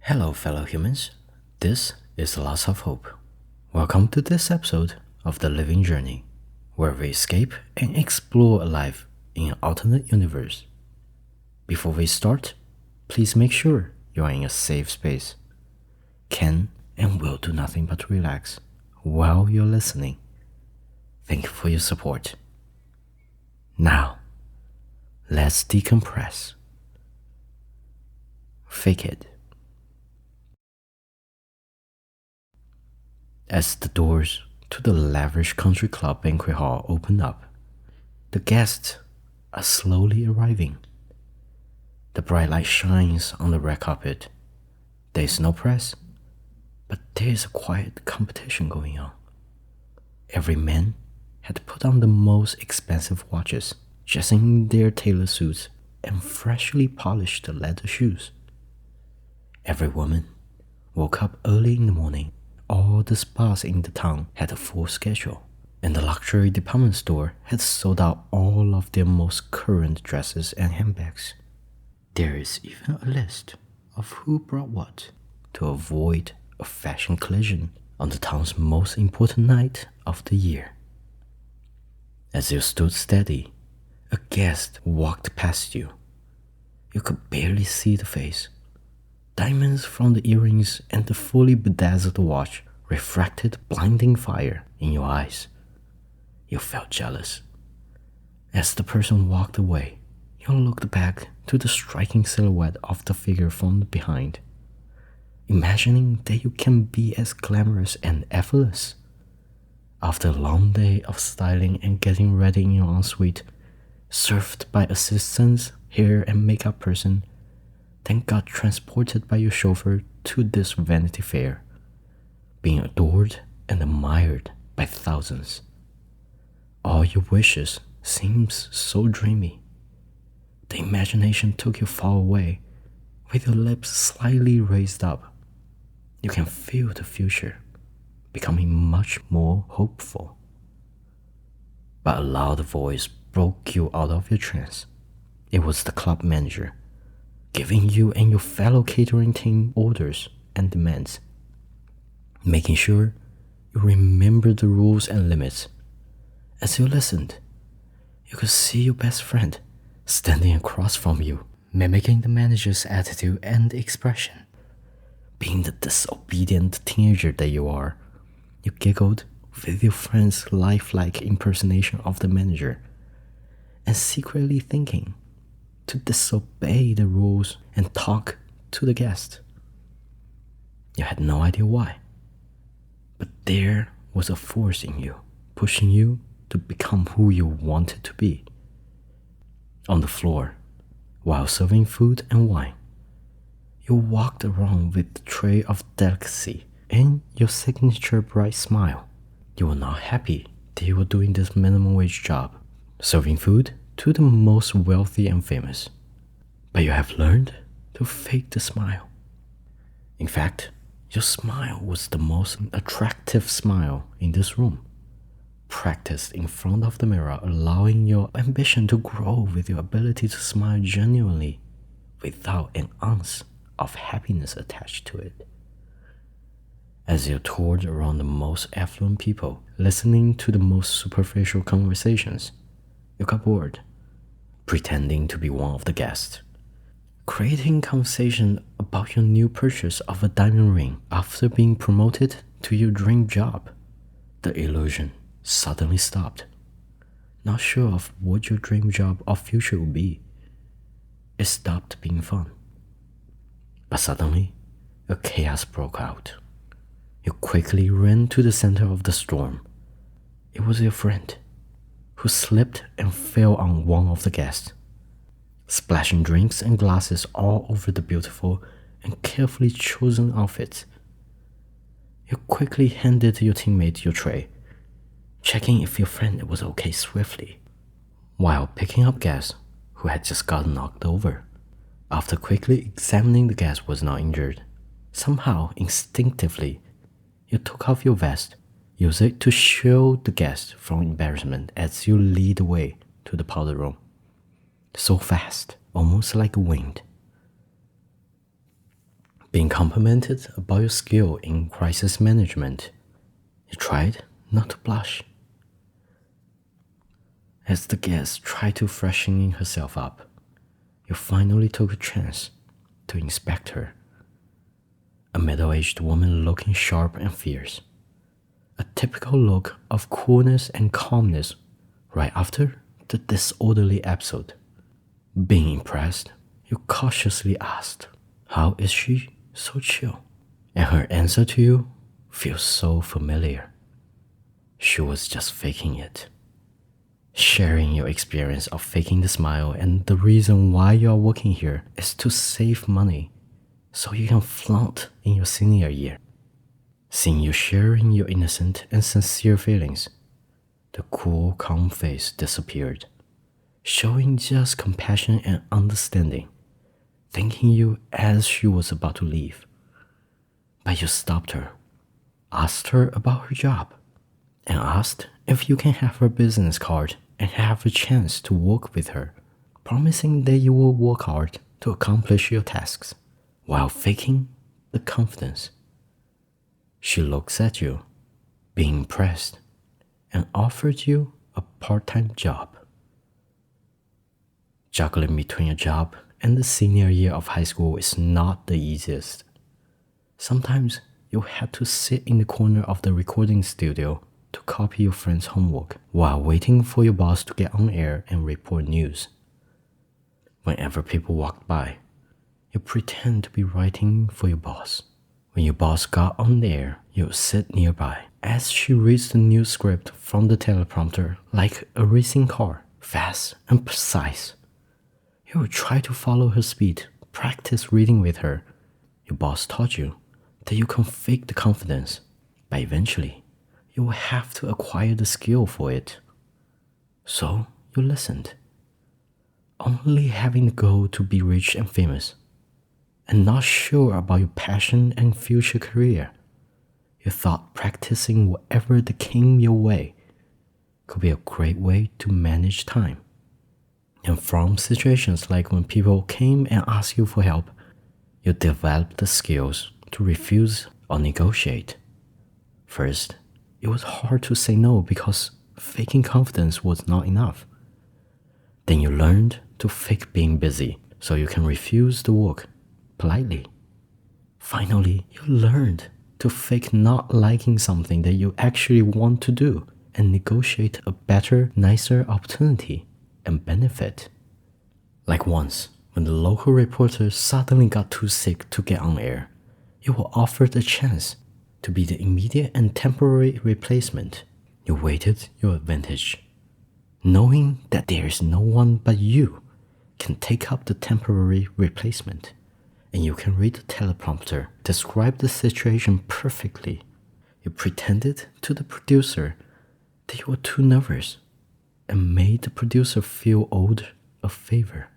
Hello, fellow humans. This is Lots of Hope. Welcome to this episode of The Living Journey, where we escape and explore a life in an alternate universe. Before we start, please make sure you are in a safe space. Can and will do nothing but relax while you're listening. Thank you for your support. Now, let's decompress. Fake it. As the doors to the lavish country club banquet hall open up, the guests are slowly arriving. The bright light shines on the red carpet. There is no press, but there is a quiet competition going on. Every man had put on the most expensive watches, dressing in their tailor suits and freshly polished leather shoes. Every woman woke up early in the morning. All the spas in the town had a full schedule, and the luxury department store had sold out all of their most current dresses and handbags. There is even a list of who brought what to avoid a fashion collision on the town's most important night of the year. As you stood steady, a guest walked past you. You could barely see the face. Diamonds from the earrings and the fully bedazzled watch refracted blinding fire in your eyes. You felt jealous. As the person walked away, you looked back to the striking silhouette of the figure from behind, imagining that you can be as glamorous and effortless. After a long day of styling and getting ready in your ensuite, served by assistants, hair and makeup person, then got transported by your chauffeur to this Vanity Fair, being adored and admired by thousands. All your wishes seems so dreamy. The imagination took you far away, with your lips slightly raised up. You can feel the future becoming much more hopeful. But a loud voice broke you out of your trance. It was the club manager, giving you and your fellow catering team orders and demands, making sure you remember the rules and limits. As you listened, you could see your best friend standing across from you, mimicking the manager's attitude and expression. Being the disobedient teenager that you are, you giggled with your friend's lifelike impersonation of the manager, and secretly thinking to disobey the rules and talk to the guest. You had no idea why, but there was a force in you, pushing you to become who you wanted to be. On the floor, while serving food and wine, you walked around with the tray of delicacy and your signature bright smile. You were not happy that you were doing this minimum wage job, serving food to the most wealthy and famous. But you have learned to fake the smile. In fact, your smile was the most attractive smile in this room, practiced in front of the mirror, allowing your ambition to grow with your ability to smile genuinely without an ounce of happiness attached to it. As you toured around the most affluent people, listening to the most superficial conversations, you got bored, pretending to be one of the guests, creating conversation about your new purchase of a diamond ring after being promoted to your dream job. The illusion suddenly stopped. Not sure of what your dream job or future would be. It stopped being fun. But suddenly, a chaos broke out. You quickly ran to the center of the storm. It was your friend, who slipped and fell on one of the guests, splashing drinks and glasses all over the beautiful and carefully chosen outfits. You quickly handed your teammate your tray, checking if your friend was okay swiftly, while picking up guests who had just gotten knocked over. After quickly examining the guest was not injured, somehow instinctively, you took off your vest, use it to shield the guest from embarrassment as you lead the way to the powder room. So fast, almost like a wind. Being complimented about your skill in crisis management, you tried not to blush. As the guest tried to freshen herself up, you finally took a chance to inspect her. A middle-aged woman looking sharp and fierce. A typical look of coolness and calmness right after the disorderly episode. Being impressed, you cautiously asked, "How is she so chill?" And her answer to you feels so familiar. She was just faking it. Sharing your experience of faking the smile and the reason why you are working here is to save money so you can flaunt in your senior year. Seeing you sharing your innocent and sincere feelings, the cool, calm face disappeared, showing just compassion and understanding, thanking you as she was about to leave. But you stopped her, asked her about her job, and asked if you can have her business card and have a chance to work with her, promising that you will work hard to accomplish your tasks while faking the confidence. She looks at you, being impressed, and offered you a part-time job. Juggling between a job and the senior year of high school is not the easiest. Sometimes you have to sit in the corner of the recording studio to copy your friend's homework while waiting for your boss to get on air and report news. Whenever people walked by, you pretend to be writing for your boss. When your boss got on air, you sit nearby as she reads the news script from the teleprompter like a racing car, fast and precise. You will try to follow her speed, practice reading with her. Your boss taught you that you can fake the confidence, but eventually, you will have to acquire the skill for it. So you listened, only having the goal to be rich and famous, and not sure about your passion and future career. You thought practicing whatever that came your way could be a great way to manage time. And from situations like when people came and asked you for help, you developed the skills to refuse or negotiate. First, it was hard to say no because faking confidence was not enough. Then you learned to fake being busy so you can refuse the work politely. Finally, you learned to fake not liking something that you actually want to do and negotiate a better, nicer opportunity and benefit. Like once, when the local reporter suddenly got too sick to get on air, you were offered a chance to be the immediate and temporary replacement. You weighted your advantage, knowing that there is no one but you can take up the temporary replacement, and you can read the teleprompter, describe the situation perfectly. You pretended to the producer that you were too nervous and made the producer feel owed a favor.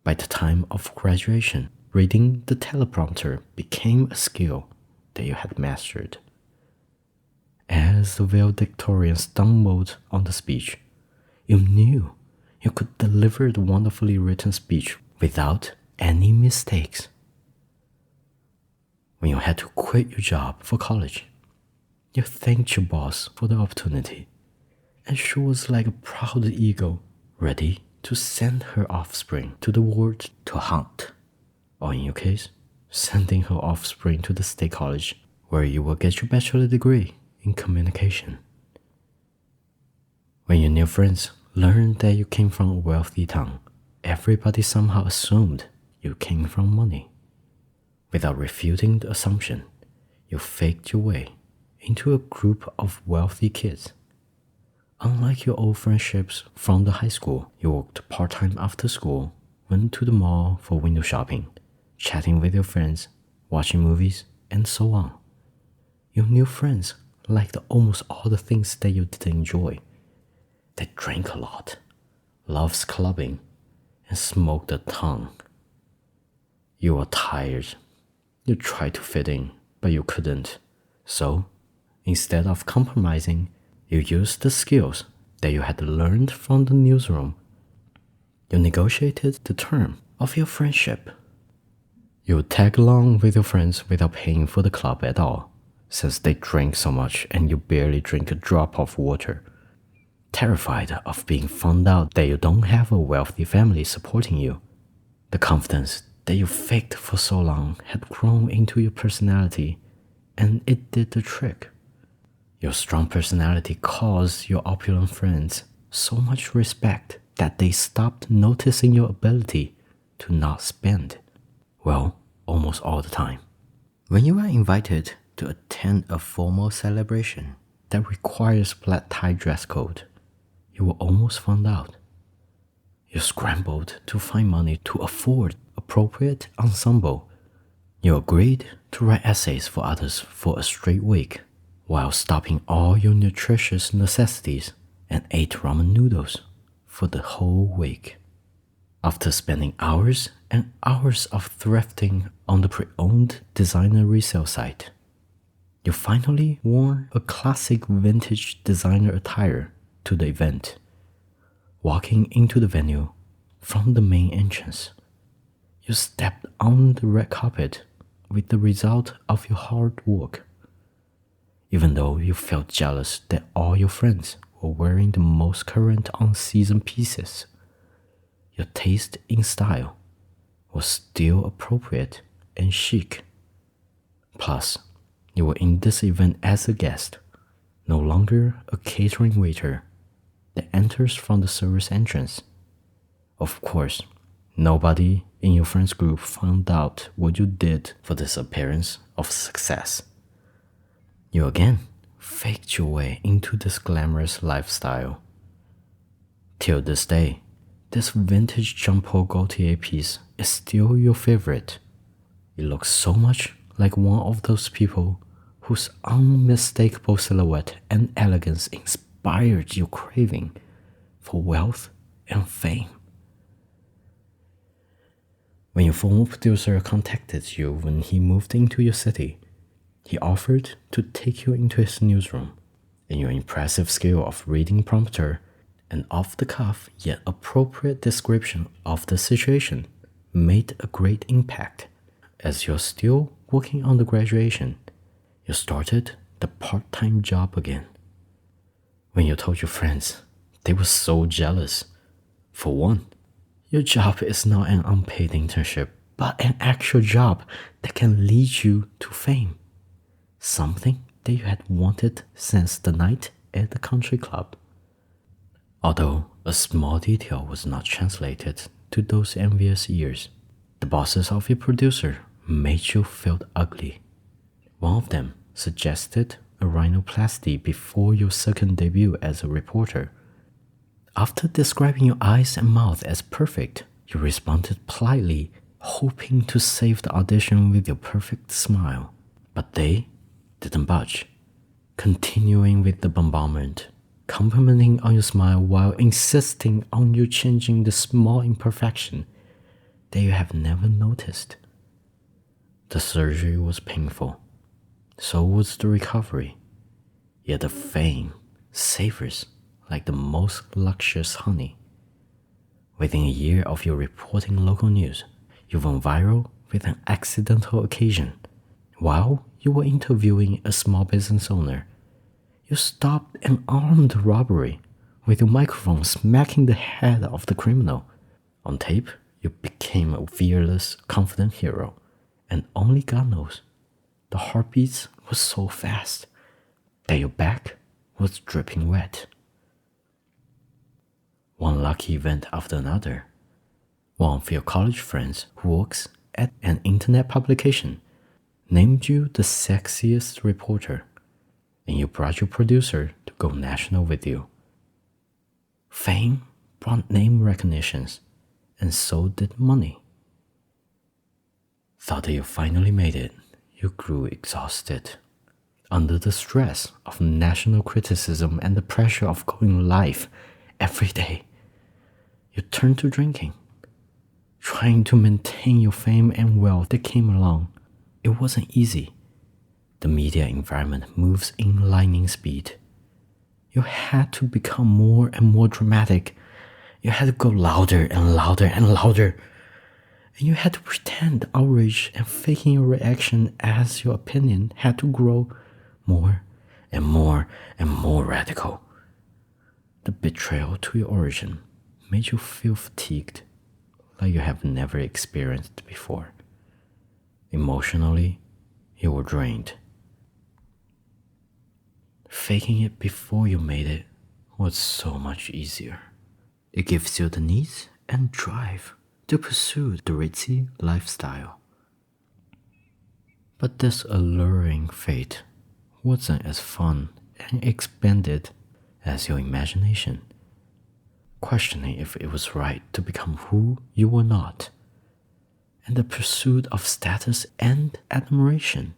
By the time of graduation, reading the teleprompter became a skill that you had mastered. As the valedictorian stumbled on the speech, you knew you could deliver the wonderfully written speech without any mistakes. When you had to quit your job for college, you thanked your boss for the opportunity, and she was like a proud eagle ready to send her offspring to the world to hunt. Or in your case, sending her offspring to the state college where you will get your bachelor degree in communication. When your new friends learned that you came from a wealthy town, everybody somehow assumed you came from money. Without refuting the assumption, you faked your way into a group of wealthy kids. Unlike your old friendships from the high school, you worked part-time after school, went to the mall for window shopping, chatting with your friends, watching movies, and so on. Your new friends liked almost all the things that you didn't enjoy. They drank a lot, loved clubbing, and smoked a ton. You were tired. You tried to fit in, but you couldn't. So, instead of compromising, you used the skills that you had learned from the newsroom. You negotiated the term of your friendship. You'll tag along with your friends without paying for the club at all, since they drink so much and you barely drink a drop of water. Terrified of being found out that you don't have a wealthy family supporting you, the confidence that you faked for so long had grown into your personality, and it did the trick. Your strong personality caused your opulent friends so much respect that they stopped noticing your ability to not spend. Well, almost all the time. When you are invited to attend a formal celebration that requires black tie dress code, you were almost found out. You scrambled to find money to afford appropriate ensemble. You agreed to write essays for others for a straight week, while stopping all your nutritious necessities and ate ramen noodles for the whole week. After spending hours and hours of thrifting on the pre-owned designer resale site, you finally wore a classic vintage designer attire to the event. Walking into the venue from the main entrance, you stepped on the red carpet with the result of your hard work. Even though you felt jealous that all your friends were wearing the most current on-season pieces, your taste in style was still appropriate and chic. Plus, you were in this event as a guest, no longer a catering waiter that enters from the service entrance. Of course, nobody in your friends group found out what you did for this appearance of success. You again faked your way into this glamorous lifestyle. Till this day, this vintage Jean-Paul Gaultier piece is still your favorite. It looks so much like one of those people whose unmistakable silhouette and elegance inspired your craving for wealth and fame. When your former producer contacted you when he moved into your city, he offered to take you into his newsroom, and your impressive skill of reading prompter and off-the-cuff yet appropriate description of the situation made a great impact. As you're still working on the graduation, you started the part-time job again. When you told your friends, they were so jealous. For one, your job is not an unpaid internship, but an actual job that can lead you to fame. Something that you had wanted since the night at the country club. Although a small detail was not translated to those envious ears, the bosses of your producer made you feel ugly. One of them suggested a rhinoplasty before your second debut as a reporter. After describing your eyes and mouth as perfect, you responded politely, hoping to save the audition with your perfect smile. But they didn't budge, continuing with the bombardment, complimenting on your smile while insisting on you changing the small imperfection that you have never noticed. The surgery was painful, so was the recovery, yet the fame savors like the most luscious honey. Within a year of your reporting local news, you went viral with an accidental occasion. While you were interviewing a small business owner, you stopped an armed robbery with your microphone smacking the head of the criminal. On tape, you became a fearless, confident hero, and only God knows, the heartbeats were so fast that your back was dripping wet. One lucky event after another. One of your college friends who works at an internet publication named you the sexiest reporter, and you brought your producer to go national with you. Fame brought name recognitions, and so did money. Thought that you finally made it, you grew exhausted. Under the stress of national criticism and the pressure of going live every day, you turned to drinking, trying to maintain your fame and wealth that came along. It wasn't easy. The media environment moves in lightning speed. You had to become more and more dramatic. You had to go louder and louder and louder. and you had to pretend outrage and faking your reaction as your opinion had to grow more and more and more radical. The betrayal to your origin made you feel fatigued like you have never experienced before. Emotionally, you were drained. Faking it before you made it was so much easier. It gives you the needs and drive to pursue the ritzy lifestyle. But this alluring fate wasn't as fun and expanded as your imagination, questioning if it was right to become who you were not, and the pursuit of status and admiration,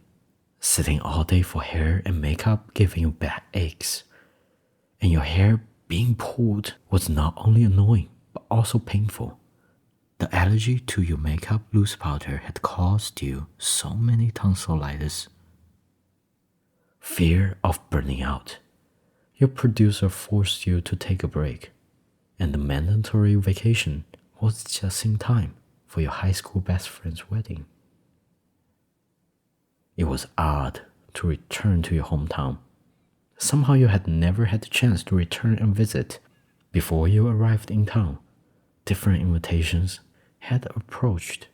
sitting all day for hair and makeup giving you back aches, and your hair being pulled was not only annoying but also painful. The allergy to your makeup loose powder had caused you so many tonsillitis. Fear of burning out. Your producer forced you to take a break, and the mandatory vacation was just in time for your high school best friend's wedding. It was odd to return to your hometown. Somehow you had never had the chance to return and visit. Before you arrived in town, different invitations had approached.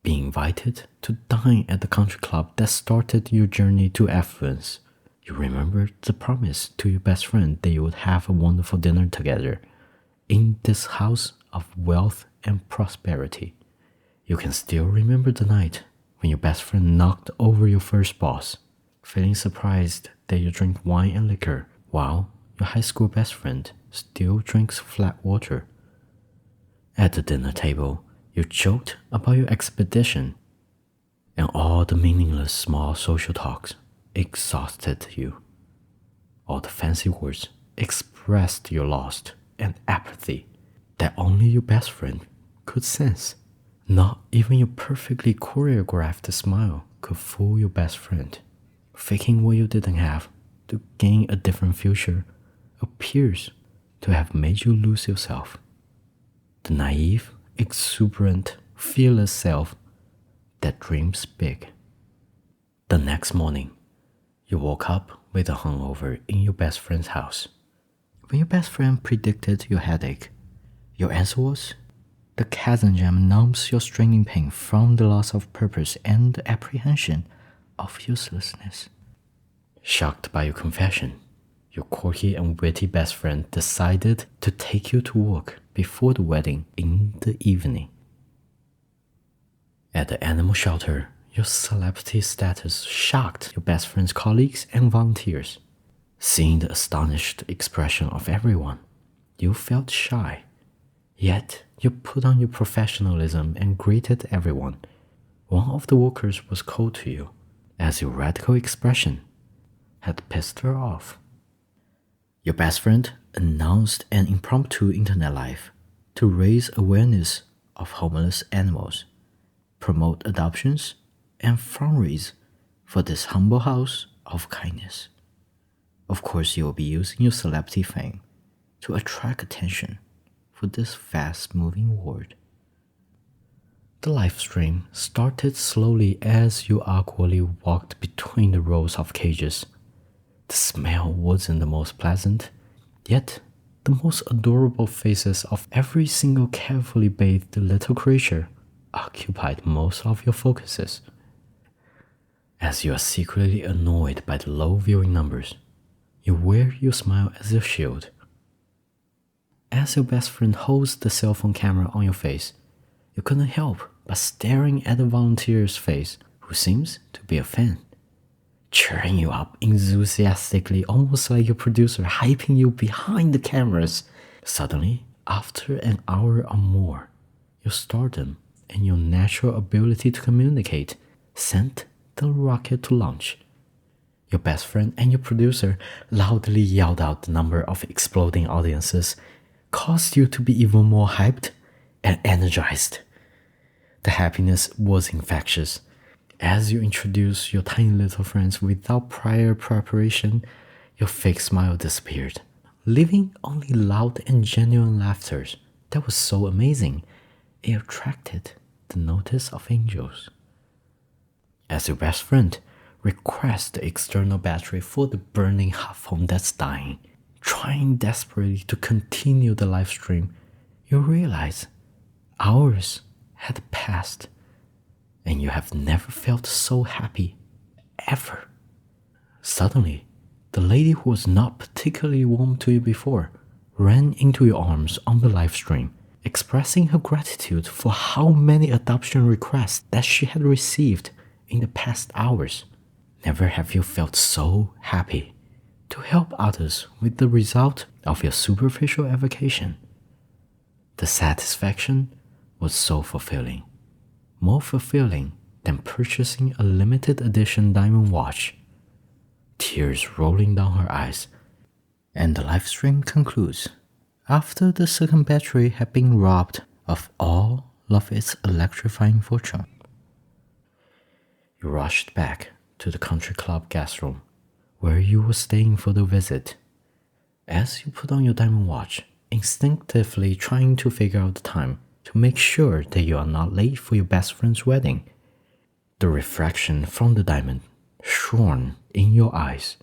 Being invited to dine at the country club that started your journey to affluence. You remembered the promise to your best friend that you would have a wonderful dinner together in this house of wealth and prosperity. You can still remember the night when your best friend knocked over your first boss, feeling surprised that you drink wine and liquor while your high school best friend still drinks flat water. At the dinner table, you joked about your expedition, and all the meaningless small social talks exhausted you. All the fancy words expressed your loss and apathy that only your best friend could sense. Not even your perfectly choreographed smile could fool your best friend. Faking what you didn't have to gain a different future appears to have made you lose yourself. The naive, exuberant, fearless self that dreams big. The next morning, you woke up with a hangover in your best friend's house. When your best friend predicted your headache, your answer was, the chasm jam numbs your straining pain from the loss of purpose and the apprehension of uselessness. Shocked by your confession, your quirky and witty best friend decided to take you to work before the wedding in the evening. At the animal shelter, your celebrity status shocked your best friend's colleagues and volunteers. Seeing the astonished expression of everyone, you felt shy. Yet, you put on your professionalism and greeted everyone. One of the workers was cold to you, as your radical expression had pissed her off. Your best friend announced an impromptu internet live to raise awareness of homeless animals, promote adoptions, and fundraise for this humble house of kindness. Of course, you will be using your celebrity fame to attract attention for this fast-moving world. The live stream started slowly as you awkwardly walked between the rows of cages. The smell wasn't the most pleasant, yet the most adorable faces of every single carefully bathed little creature occupied most of your focuses. As you are secretly annoyed by the low viewing numbers, you wear your smile as your shield. As your best friend holds the cell phone camera on your face, you couldn't help but staring at the volunteer's face, who seems to be a fan, cheering you up enthusiastically, almost like your producer hyping you behind the cameras. Suddenly, after an hour or more, your stardom and your natural ability to communicate sent the rocket to launch. Your best friend and your producer loudly yelled out the number of exploding audiences, caused you to be even more hyped and energized. The happiness was infectious. As you introduced your tiny little friends without prior preparation, your fake smile disappeared, leaving only loud and genuine laughter that was so amazing it attracted the notice of angels. As your best friend requests the external battery for the burning hot phone that's dying, trying desperately to continue the live stream, you realize hours had passed and you have never felt so happy, ever. Suddenly, the lady who was not particularly warm to you before ran into your arms on the live stream, expressing her gratitude for how many adoption requests that she had received in the past hours. Never have you felt so happy to help others with the result of your superficial avocation. The satisfaction was so fulfilling, more fulfilling than purchasing a limited edition diamond watch. Tears rolling down her eyes, and the live stream concludes after the second battery had been robbed of all of its electrifying fortune. You rushed back to the country club guest room where you were staying for the visit. As you put on your diamond watch, instinctively trying to figure out the time to make sure that you are not late for your best friend's wedding, the refraction from the diamond shone in your eyes,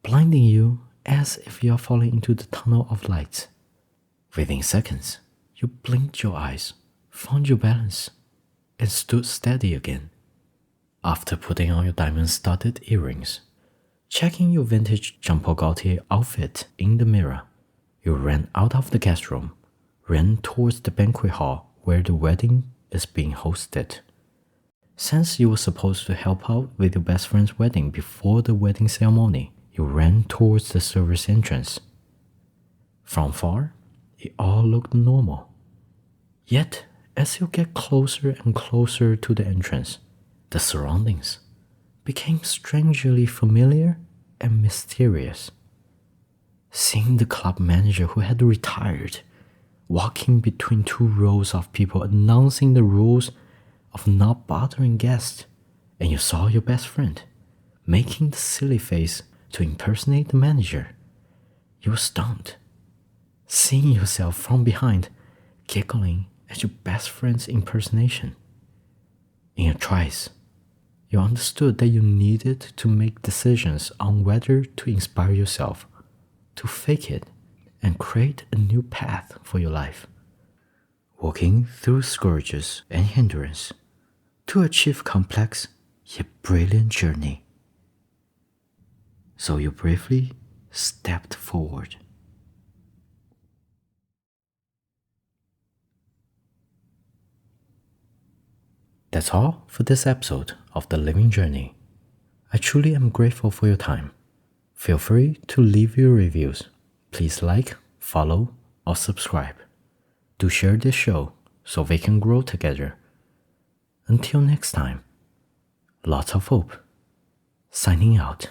blinding you as if you are falling into the tunnel of light. Within seconds, you blinked your eyes, found your balance, and stood steady again. After putting on your diamond-studded earrings, checking your vintage Jean Paul Gaultier outfit in the mirror, you ran out of the guest room, ran towards the banquet hall where the wedding is being hosted. Since you were supposed to help out with your best friend's wedding before the wedding ceremony, you ran towards the service entrance. From far, it all looked normal. Yet, as you get closer and closer to the entrance, the surroundings became strangely familiar and mysterious. Seeing the club manager who had retired walking between two rows of people announcing the rules of not bothering guests, and you saw your best friend making the silly face to impersonate the manager, you were stunned. Seeing yourself from behind, giggling at your best friend's impersonation. In a trice, you understood that you needed to make decisions on whether to inspire yourself, to fake it, and create a new path for your life. Walking through scourges and hindrance to achieve complex yet brilliant journey. So you bravely stepped forward. That's all for this episode of The Living Journey. I truly am grateful for your time. Feel free to leave your reviews. Please like, follow, or subscribe. Do share this show so we can grow together. Until next time, lots of hope. Signing out.